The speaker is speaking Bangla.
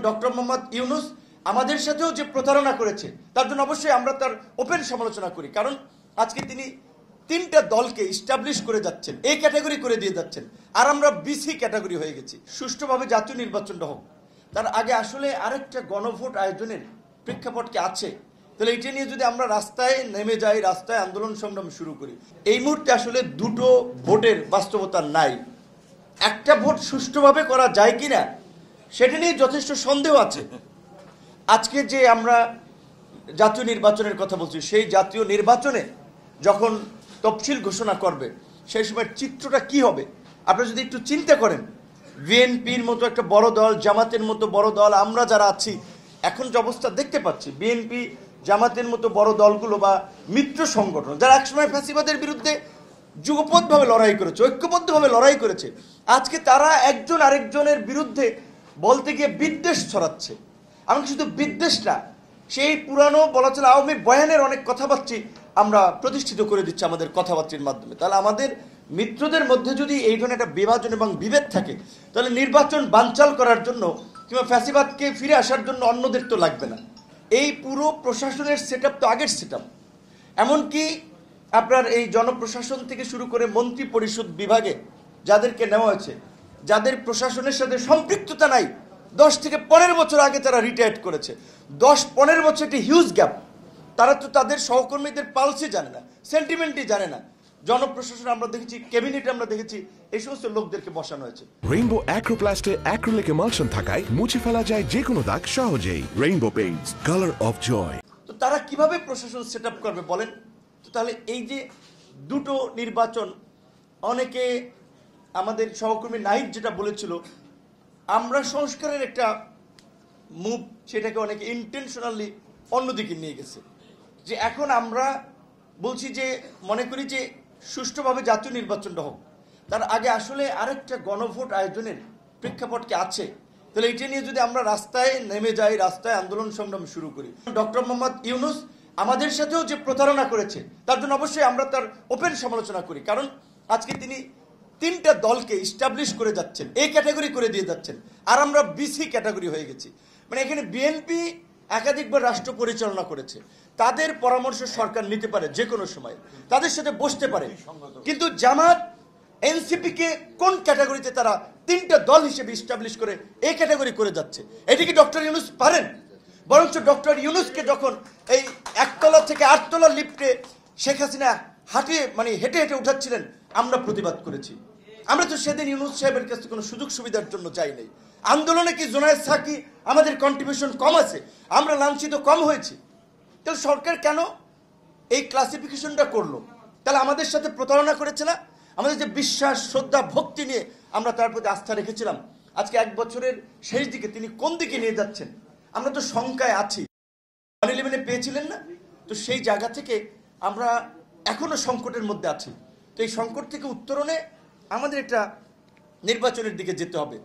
ডক্টর মোহাম্মদ ইউনূস আমাদের সাথেও যে প্রতারণা করেছে তার জন্য অবশ্যই আমরা তার ওপেন সমালোচনা করি। কারণ আজকে তিনি তিনটা দলকে ইস্টাবলিশ করে যাচ্ছেন, এই ক্যাটাগরি করে দিয়ে যাচ্ছেন, আর আমরা বিসি ক্যাটাগরি হয়ে গেছি। সুষ্ঠুভাবে জাতীয় নির্বাচনটা হোক, তার আগে আসলে আরেকটা গণভোট আয়োজনের প্রেক্ষাপট কি আছে? তাহলে এটা নিয়ে যদি আমরা রাস্তায় নেমে যাই, রাস্তায় আন্দোলন সংগ্রাম শুরু করি, এই মুহূর্তে আসলে দুটো ভোটের বাস্তবতা নাই। একটা ভোট সুষ্ঠুভাবে করা যায় কিনা সেটা নিয়ে যথেষ্ট সন্দেহ আছে। আজকে যে আমরা জাতীয় নির্বাচনের কথা বলছি, সেই জাতীয় নির্বাচনে যখন তফসিল ঘোষণা করবে সেই সময় চিত্রটা কি হবে আপনারা যদি একটু চিন্তা করেন। বিএনপির মতো একটা বড় দল, জামাতের মতো বড় দল, আমরা যারা আছি এখন যে অবস্থা দেখতে পাচ্ছি, বিএনপি জামাতের মতো বড় দলগুলো বা মিত্র সংগঠন যারা একসময় ফ্যাসিবাদের বিরুদ্ধে যুগপথভাবে লড়াই করেছে, ঐক্যবদ্ধভাবে লড়াই করেছে, আজকে তারা একজন আরেকজনের বিরুদ্ধে বলতে গিয়ে বিদ্বেষ ছড়াচ্ছে। এমনকি শুধু বিদ্বেষ না, সেই পুরানো বলা চলে আওয়ামী বয়ানের অনেক কথাবার্তা আমরা প্রতিষ্ঠিত করে দিচ্ছি আমাদের কথাবার্তার মাধ্যমে। তাহলে আমাদের মিত্রদের মধ্যে যদি এই ধরনের একটা বিভাজন এবং বিভেদ থাকে, তাহলে নির্বাচন বানচাল করার জন্য কিংবা ফ্যাসিবাদকে ফিরে আসার জন্য অন্যদের তো লাগবে না। এই পুরো প্রশাসনের সেটআপ তো আগের সেটআপ। এমনকি আপনার এই জনপ্রশাসন থেকে শুরু করে মন্ত্রী পরিষদ বিভাগে যাদেরকে নেওয়া হয়েছে, যাদের প্রশাসনের সাথে সম্পৃক্ততা নাই, 10 থেকে 15 বছর আগে তারা রিটায়ার্ড করেছে। 10-15 বছর একটি হিউজ গ্যাপ। তারা তো তাদের সহকর্মীদের পালসই জানে না, সেন্টিমেন্টই জানে না। জনপ্রশাসন আমরা দেখেছি, ক্যাবিনেটে আমরা দেখেছি এই সমস্ত লোকদেরকে বসানো হয়েছে। রেইনবো অ্যাক্রোপ্লাস্টে অ্যাক্রিলিক এমালশন থাকায় মুছে ফেলা যায় যে কোনো দাগ সহজেই। Rainbow paints, colour of joy. তো তারা কিভাবে প্রশাসন সেটআপ করবে বলেন তো? তাহলে এই যে দুটো নির্বাচন, অনেকে আমাদের সহকর্মী নাহিদ যেটা বলেছিল, আমরা সংস্কারের একটা মুভ, সেটাকে অনেকে ইন্টেনশনালি অন্যদিকে নিয়ে গেছে। যে এখন আমরা বলছি যে মনে করি যে সুষ্ঠুভাবে জাতীয় নির্বাচনটা হোক, তার আগে আসলে আরেকটা গণভোট আয়োজনের প্রেক্ষাপট কি আছে? তাহলে এটা নিয়ে যদি আমরা রাস্তায় নেমে যাই, রাস্তায় আন্দোলন সংগ্রাম শুরু করি, ডক্টর মোহাম্মদ ইউনূস আমাদের সাথেও যে প্রতারণা করেছে তার জন্য অবশ্যই আমরা তার ওপেন সমালোচনা করি। কারণ আজকে তিনি তিনটা দলকে ইস্টাবলিশ করে যাচ্ছেন, এই ক্যাটাগরি করে দিয়ে যাচ্ছেন, আর আমরা বিসি ক্যাটাগরি হয়ে গেছি। মানে এখানে বিএনপি একাধিকবার রাষ্ট্র পরিচালনা করেছে, তাদের পরামর্শ সরকার নিতে পারে যে কোনো সময়, তাদের সাথে বসতে পারে। কিন্তু জামাত এনসিপি কে কোন ক্যাটাগরিতে তারা তিনটা দল হিসেবে ইস্টাবলিশ করে এই ক্যাটাগরি করে যাচ্ছে? এটি কি ডক্টর ইউনূস পারেন? বরঞ্চ ডক্টর ইউনূসকে যখন এই 1 তলা থেকে 8 তলা লিফটে শেখ হাসিনা হেঁটে হেঁটে উঠাচ্ছিলেন, আমরা প্রতিবাদ করেছি। আমরা তো সেদিন ইউনূস সাহেবের কাছে কোনো সুযোগ সুবিধার জন্য যাই নাই। আন্দোলনে কি জোনায়েদ সাকি আমাদের কন্ট্রিবিউশন কম আছে? আমরা লাঞ্ছিত কম হয়েছি? তাহলে সরকার কেন এই ক্লাসিফিকেশনটা করলো? তাহলে আমাদের সাথে প্রতারণা করেছে না? আমাদের যে বিশ্বাস, শ্রদ্ধা, ভক্তি নিয়ে আমরা তার প্রতি আস্থা রেখেছিলাম, আজকে 1 বছরের শেষ দিকে তিনি কোন দিকে নিয়ে যাচ্ছেন আমরা তো শঙ্কায় আছি। 111 পেয়েছিলেন না? তো সেই জায়গা থেকে আমরা এখনো সংকটের মধ্যে আছি। তো এই সংকট থেকে উত্তরণে আমাদের একটা নির্বাচনের দিকে যেতে হবে।